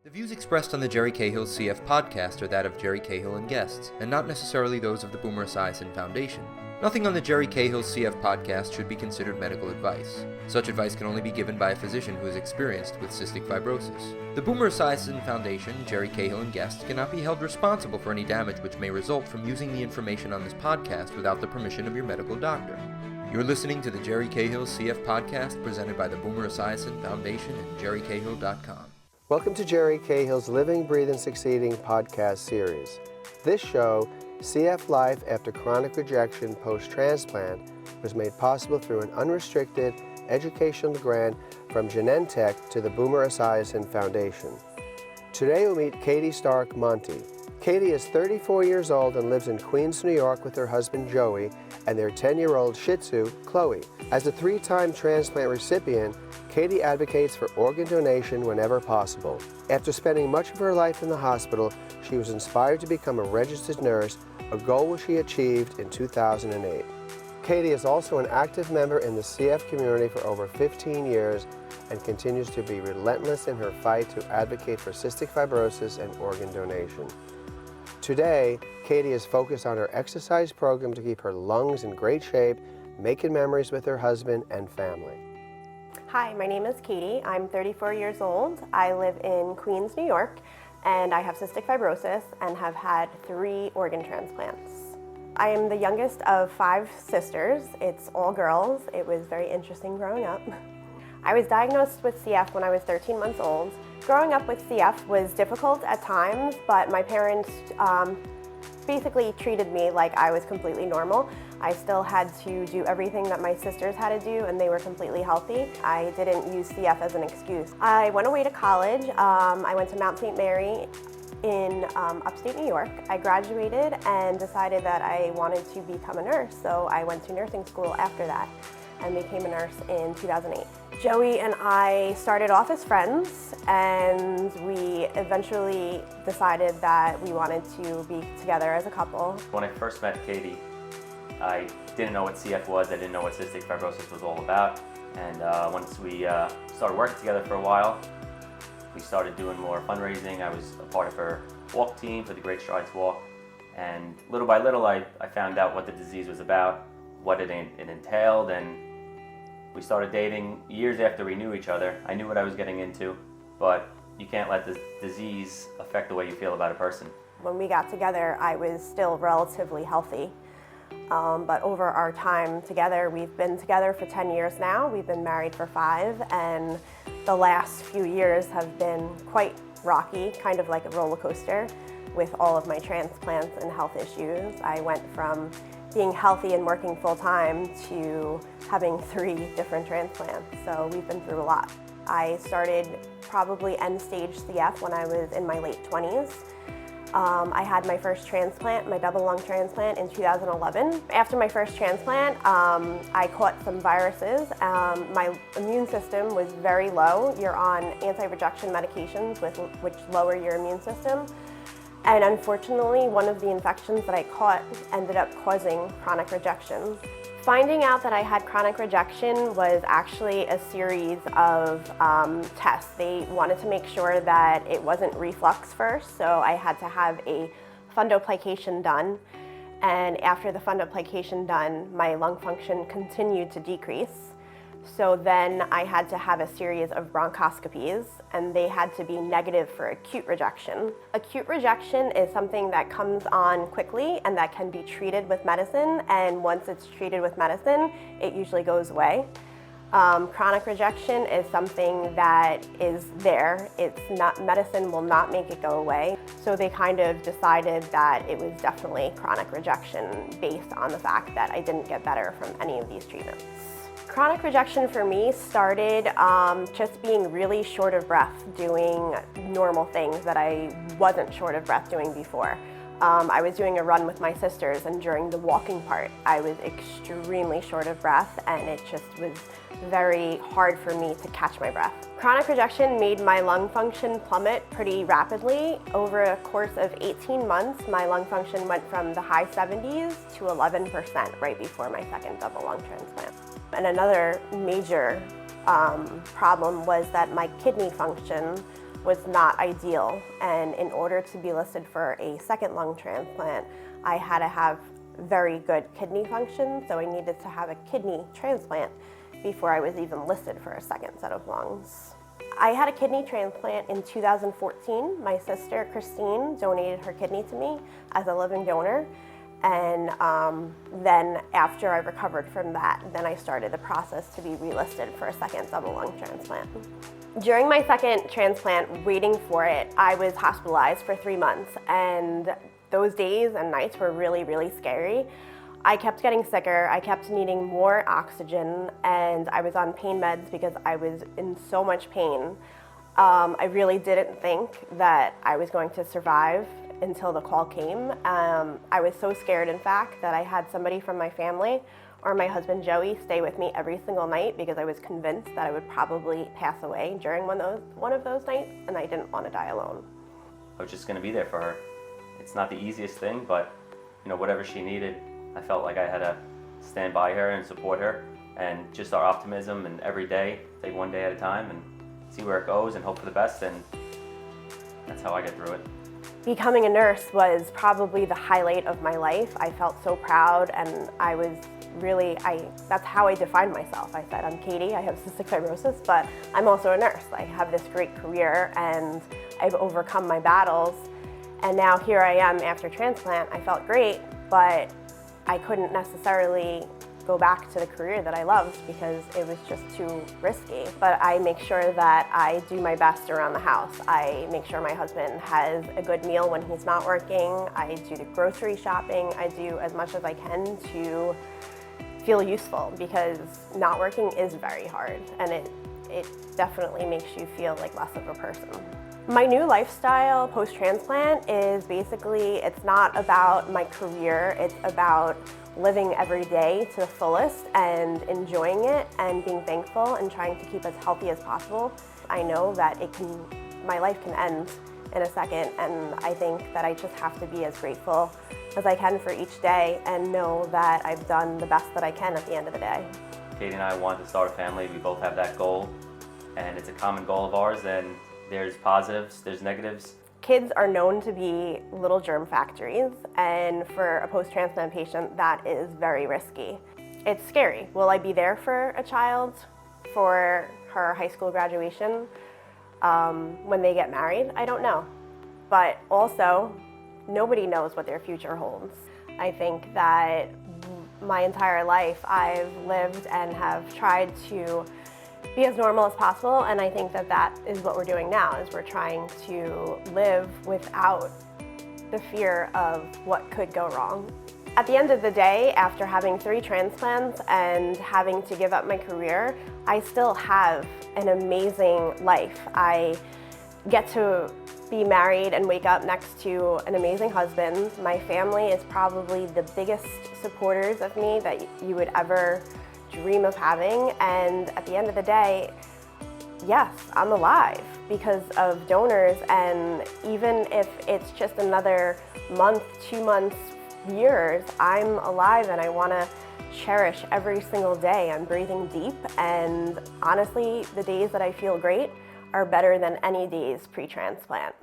The views expressed on the Jerry Cahill CF podcast are that of Jerry Cahill and guests, and not necessarily those of the Boomer Esiason Foundation. Nothing on the Jerry Cahill CF podcast should be considered medical advice. Such advice can only be given by a physician who is experienced with cystic fibrosis. The Boomer Esiason Foundation, Jerry Cahill and guests cannot be held responsible for any damage which may result from using the information on this podcast without the permission of your medical doctor. You're listening to the Jerry Cahill CF podcast presented by the Boomer Esiason Foundation and jerrycahill.com. Welcome to Jerry Cahill's Living, Breathing, Succeeding podcast series. This show, CF Life After Chronic Rejection Post-Transplant, was made possible through an unrestricted educational grant from Genentech to the Boomer Esiason Foundation. Today we'll meet Katy Starck-Monte. Katy is 34 years old and lives in Queens, New York with her husband Joey and their 10-year-old Shih Tzu, Chloe. As a 3-time transplant recipient, Katy advocates for organ donation whenever possible. After spending much of her life in the hospital, she was inspired to become a registered nurse, a goal which she achieved in 2008. Katy is also an active member in the CF community for over 15 years and continues to be relentless in her fight to advocate for cystic fibrosis and organ donation. Today, Katy is focused on her exercise program to keep her lungs in great shape, making memories with her husband and family. Hi, my name is Katy. I'm 34 years old. I live in Queens, New York, and I have cystic fibrosis and have had 3 organ transplants. I am the youngest of 5 sisters. It's all girls. It was very interesting growing up. I was diagnosed with CF when I was 13 months old. Growing up with CF was difficult at times, but my parents basically treated me like I was completely normal. I still had to do everything that my sisters had to do, and they were completely healthy. I didn't use CF as an excuse. I went away to college. I went to Mount St. Mary in upstate New York. I graduated and decided that I wanted to become a nurse, so I went to nursing school after that and became a nurse in 2008. Joey and I started off as friends, and we eventually decided that we wanted to be together as a couple. When I first met Katy, I didn't know what CF was, I didn't know what cystic fibrosis was all about, and once we started working together for a while, we started doing more fundraising. I was a part of her walk team for the Great Strides Walk, and little by little I found out what the disease was about, what it entailed, and we started dating years after we knew each other. I knew what I was getting into, but you can't let the disease affect the way you feel about a person. When we got together, I was still relatively healthy. But over our time together, we've been together for 10 years now. We've been married for 5, and the last few years have been quite rocky, kind of like a roller coaster with all of my transplants and health issues. I went from being healthy and working full-time to having 3 different transplants, so we've been through a lot. I started probably end-stage CF when I was in my late 20s. I had my first transplant, my double lung transplant, in 2011. After my first transplant, I caught some viruses. My immune system was very low. You're on anti-rejection medications which lower your immune system. And unfortunately, one of the infections that I caught ended up causing chronic rejection. Finding out that I had chronic rejection was actually a series of tests. They wanted to make sure that it wasn't reflux first, so I had to have a fundoplication done. And after the fundoplication done, my lung function continued to decrease. So then I had to have a series of bronchoscopies, and they had to be negative for acute rejection. Acute rejection is something that comes on quickly and that can be treated with medicine, and once it's treated with medicine, it usually goes away. Chronic rejection is something that is there. It's not, medicine will not make it go away. So they kind of decided that it was definitely chronic rejection based on the fact that I didn't get better from any of these treatments. Chronic rejection for me started just being really short of breath, doing normal things that I wasn't short of breath doing before. I was doing a run with my sisters, and during the walking part, I was extremely short of breath, and it just was very hard for me to catch my breath. Chronic rejection made my lung function plummet pretty rapidly. Over a course of 18 months, my lung function went from the high 70s to 11% right before my second double lung transplant. And another major problem was that my kidney function was not ideal, and in order to be listed for a second lung transplant, I had to have very good kidney function, so I needed to have a kidney transplant before I was even listed for a second set of lungs. I had a kidney transplant in 2014. My sister, Christine, donated her kidney to me as a living donor. And then after I recovered from that, then I started the process to be relisted for a second double lung transplant. During my second transplant, waiting for it, I was hospitalized for 3 months. And those days and nights were really, really scary. I kept getting sicker, I kept needing more oxygen, and I was on pain meds because I was in so much pain. I really didn't think that I was going to survive until the call came. I was so scared, in fact, that I had somebody from my family or my husband Joey stay with me every single night because I was convinced that I would probably pass away during one of those nights, and I didn't want to die alone. I was just going to be there for her. It's not the easiest thing, but whatever she needed, I felt like I had to stand by her and support her, and just our optimism, and every day, take one day at a time and see where it goes and hope for the best, and that's how I get through it. Becoming a nurse was probably the highlight of my life. I felt so proud, and I was really, that's how I defined myself. I said, I'm Katy, I have cystic fibrosis, but I'm also a nurse. I have this great career, and I've overcome my battles, and now here I am after transplant. I felt great, but I couldn't necessarily go back to the career that I loved because it was just too risky. But I make sure that I do my best around the house. I make sure my husband has a good meal when he's not working. I do the grocery shopping. I do as much as I can to feel useful, because not working is very hard, and it definitely makes you feel like less of a person. My new lifestyle post-transplant is basically, it's not about my career, it's about living every day to the fullest and enjoying it and being thankful and trying to keep as healthy as possible. I know that my life can end in a second, and I think that I just have to be as grateful as I can for each day and know that I've done the best that I can at the end of the day. Katy and I want to start a family. We both have that goal, and it's a common goal of ours, and there's positives, there's negatives. Kids are known to be little germ factories, and for a post-transplant patient, that is very risky. It's scary. Will I be there for a child for her high school graduation when they get married? I don't know. But also, nobody knows what their future holds. I think that my entire life I've lived and have tried to be as normal as possible, and I think that that is what we're doing now, is we're trying to live without the fear of what could go wrong. At the end of the day, after having 3 transplants and having to give up my career, I still have an amazing life. I get to be married and wake up next to an amazing husband. My family is probably the biggest supporters of me that you would ever dream of having, and at the end of the day, yes, I'm alive because of donors, and even if it's just another month, 2 months, years, I'm alive, and I want to cherish every single day. I'm breathing deep, and honestly, the days that I feel great are better than any days pre-transplant.